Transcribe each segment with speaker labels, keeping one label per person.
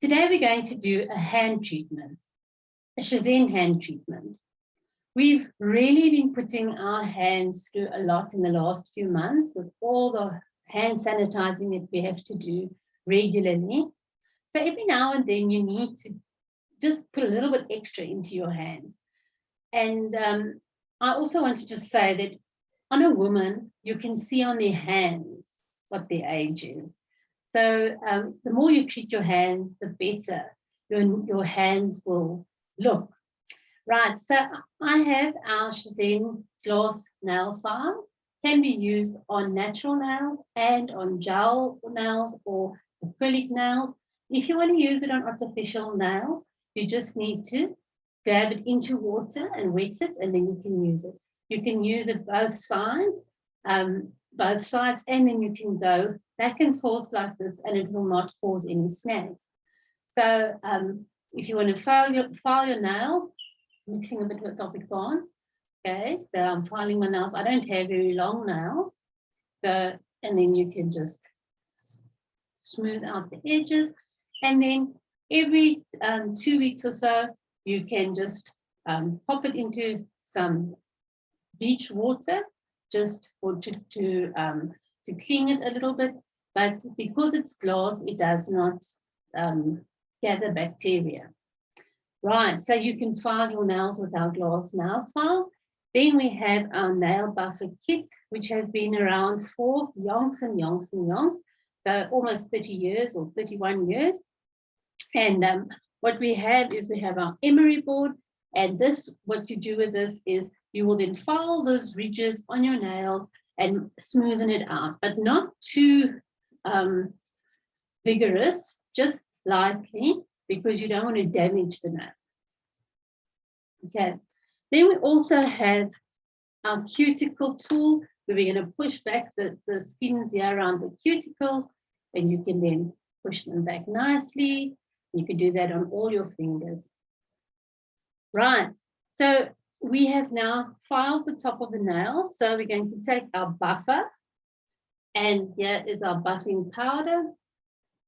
Speaker 1: Today we're going to do a hand treatment, a Shazam hand treatment. We've really been putting our hands through a lot in the last few months with all the hand sanitizing that we have to do regularly. So every now and then you need to just put a little bit extra into your hands. And I also want to just say that on a woman, you can see on their hands what their age is. So the more you treat your hands, the better your hands will look. Right, so I have our Shazam glass nail file. Can be used on natural nails and on gel nails or acrylic nails. If you want to use it on artificial nails, you just need to dab it into water and wet it, and then you can use it. You can use it both sides, and then you can go back and forth like this, and it will not cause any snags. So if you want to file your nails, mixing a bit with Afrikaans. Okay, so I'm filing my nails. I don't have very long nails. So, and then you can just smooth out the edges. And then every 2 weeks or so, you can just pop it into some beach water just to clean it a little bit. But because it's glass, it does not gather bacteria. Right, so you can file your nails with our glass nail file. Then we have our nail buffer kit, which has been around for yonks and yonks and yonks, so almost 30 years or 31 years. And what we have is we have our emery board, and this, what you do with this is you will then file those ridges on your nails and smoothen it out, but not too vigorous, just lightly, because you don't want to damage the nail. Okay, then we also have our cuticle tool, where we're going to push back the skins here around the cuticles, and you can then push them back nicely. You can do that on all your fingers. Right, so we have now filed the top of the nail, so we're going to take our buffer, and here is our buffing powder.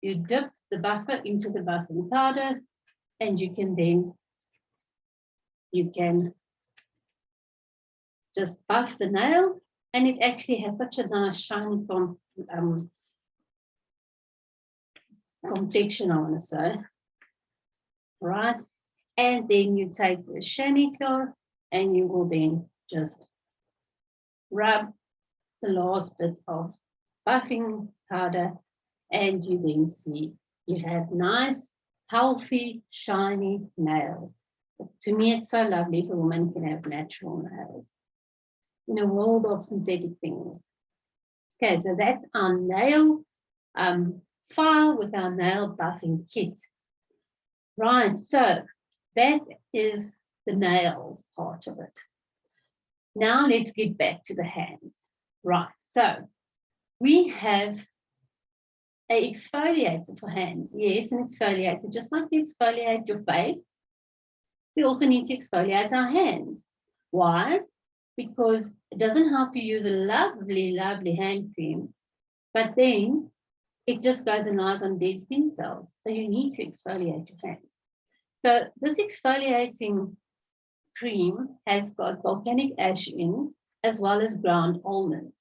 Speaker 1: You dip the buffer into the buffing powder, and you can just buff the nail, and it actually has such a nice shiny complexion, I want to say. Right, and then you take the chamois cloth and you will then just rub the last bit of buffing powder, and you then see you have nice, healthy, shiny nails. To me, it's so lovely if a woman can have natural nails in a world of synthetic things. Okay, so that's our nail file with our nail buffing kit. Right, so that is the nails part of it. Now let's get back to the hands. Right, so we have an exfoliator for hands. Yes, an exfoliator, just like you exfoliate your face, we also need to exfoliate our hands. Why? Because it doesn't help you use a lovely, lovely hand cream, but then it just goes and lies on dead skin cells. So you need to exfoliate your hands. So this exfoliating cream has got volcanic ash in, as well as ground almonds.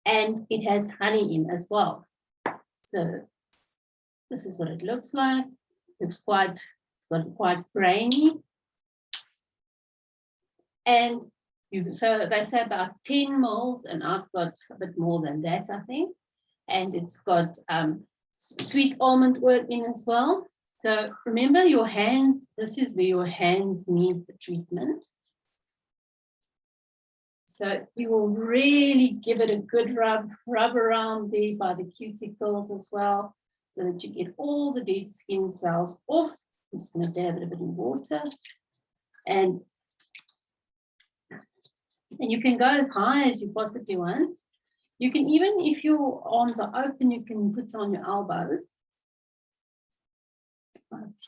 Speaker 1: And it has honey in as well. So this is what it looks like. It's quite grainy. And so they say about 10 mils, and I've got a bit more than that, I think. And it's got sweet almond oil in as well. So remember your hands, this is where your hands need the treatment. So you will really give it a good rub around there by the cuticles as well, so that you get all the dead skin cells off. I'm just going to dab it a bit in water. And you can go as high as you possibly want. You can even, if your arms are open, you can put on your elbows.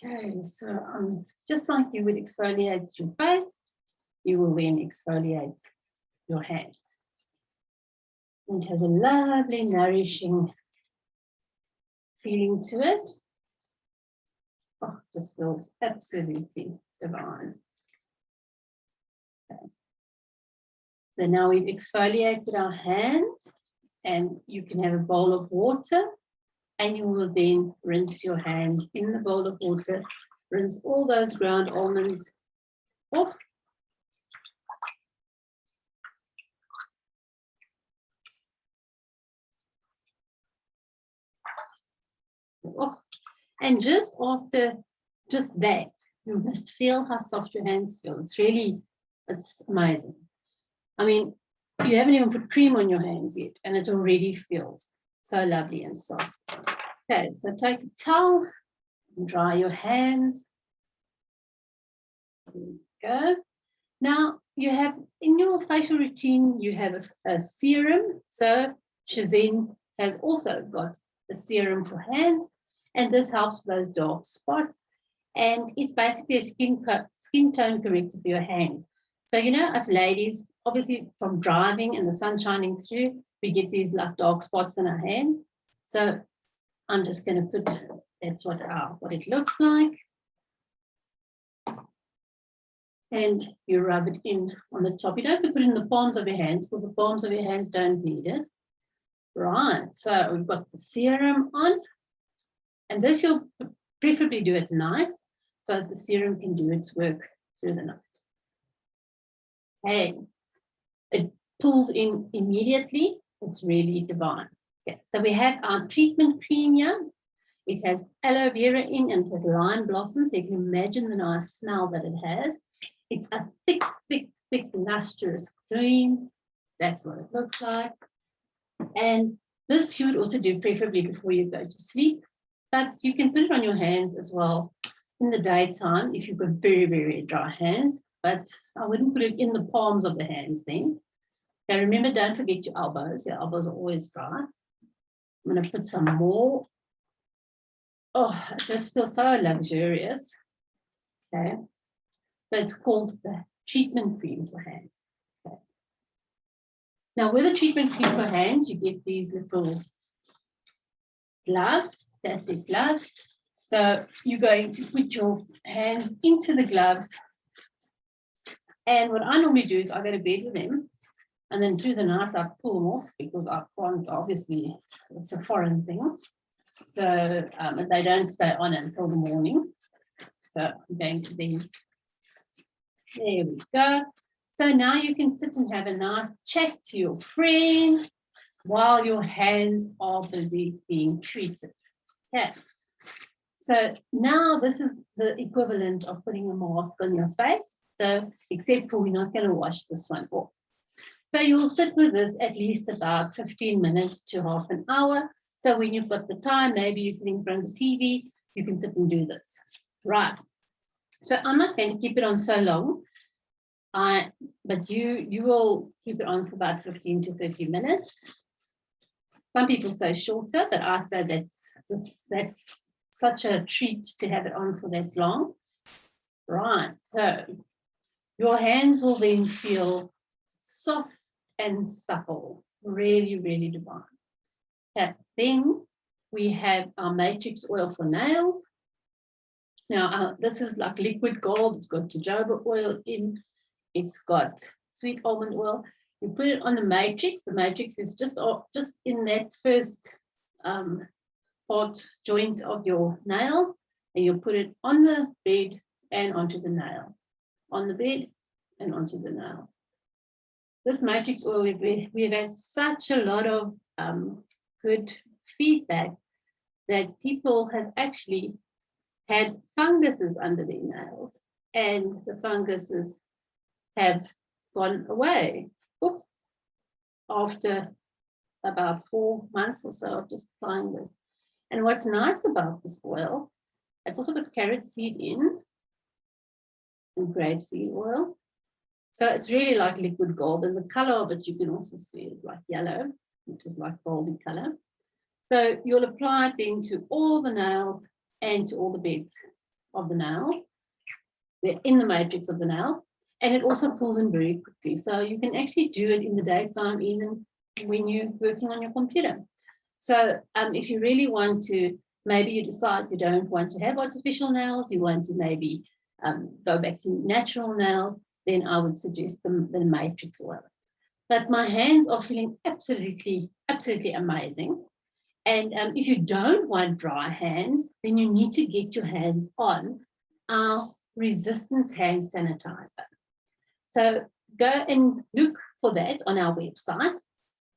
Speaker 1: Okay, so just like you would exfoliate your face, you will then exfoliate your hands. And it has a lovely, nourishing feeling to it. Oh, just feels absolutely divine. Okay. So now we've exfoliated our hands, and you can have a bowl of water, and you will then rinse your hands in the bowl of water, rinse all those ground almonds off. And just after just that, you must feel how soft your hands feel. It's amazing. I mean, you haven't even put cream on your hands yet, and it already feels so lovely and soft. Okay, so take a towel and dry your hands. There you go. Now you have in your facial routine, you have a serum. So Shazeen has also got a serum for hands, and this helps with those dark spots. And it's basically a skin tone corrector for your hands. So, you know, us ladies, obviously from driving and the sun shining through, we get these like dark spots in our hands. So I'm just going to put, that's what it looks like. And you rub it in on the top. You don't have to put it in the palms of your hands because the palms of your hands don't need it. Right, so we've got the serum on. And this you'll preferably do at night so that the serum can do its work through the night. Okay, it pulls in immediately. It's really divine. Okay, so we have our treatment cream here. It has aloe vera in and it has lime blossoms. So you can imagine the nice smell that it has. It's a thick, thick, thick, lustrous cream. That's what it looks like. And this you would also do preferably before you go to sleep. But you can put it on your hands as well in the daytime if you've got very, very dry hands. But I wouldn't put it in the palms of the hands then. Now remember, don't forget your elbows. Your elbows are always dry. I'm going to put some more. Oh, it just feels so luxurious. Okay. So it's called the treatment cream for hands. Okay. Now with the treatment cream for hands, you get these little gloves, plastic gloves. So you're going to put your hand into the gloves. And what I normally do is I go to bed with them. And then through the night, I pull them off because I can't, obviously, it's a foreign thing. So they don't stay on until the morning. So I'm going to then, there we go. So now you can sit and have a nice chat to your friend while your hands are busy being treated. Okay. So now this is the equivalent of putting a mask on your face. So except for we're not going to wash this one off. So you'll sit with this at least about 15 minutes to half an hour. So when you've got the time, maybe you're sitting in front of the TV, you can sit and do this. Right. So I'm not going to keep it on so long, but you will keep it on for about 15 to 30 minutes. Some people say shorter, but I say that's such a treat to have it on for that long. Right. So your hands will then feel soft and supple, really, really divine. Okay. Then we have our matrix oil for nails. Now, this is like liquid gold. It's got jojoba oil in. It's got sweet almond oil. You put it on the matrix. The matrix is just in that first part joint of your nail, and you put it on the bed and onto the nail, on the bed and onto the nail. This matrix oil, we've had such a lot of good feedback that people have actually had funguses under their nails, and the funguses have gone away. Oops. After about 4 months or so of just applying this. And what's nice about this oil, it's also got carrot seed in and grapeseed oil. So it's really like liquid gold, and the color of it you can also see is like yellow, which is like golden color. So you'll apply it then to all the nails and to all the beds of the nails. They're in the matrix of the nail, and it also pulls in very quickly. So you can actually do it in the daytime, even when you're working on your computer. So if you really want to Maybe you decide you don't want to have artificial nails, you want to maybe go back to natural nails, then I would suggest the matrix oil. But my hands are feeling absolutely, absolutely amazing. And if you don't want dry hands, then you need to get your hands on our resistance hand sanitizer. So go and look for that on our website.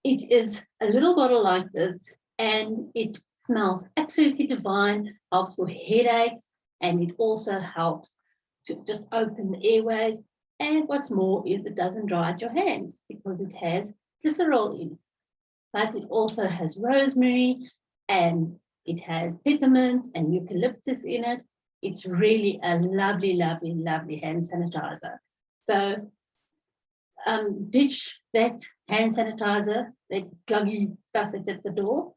Speaker 1: It is a little bottle like this, and it smells absolutely divine, helps for headaches, and it also helps to just open the airways. And what's more is it doesn't dry out your hands because it has glycerol in it. But it also has rosemary, and it has peppermint and eucalyptus in it. It's really a lovely, lovely, lovely hand sanitizer. So ditch that hand sanitizer, that gluggy stuff that's at the door,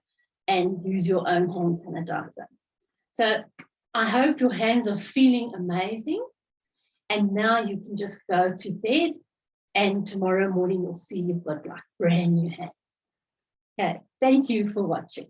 Speaker 1: and use your own hand sanitizer. So I hope your hands are feeling amazing. And now you can just go to bed, and tomorrow morning you'll see you've got like brand new hands. Okay, thank you for watching.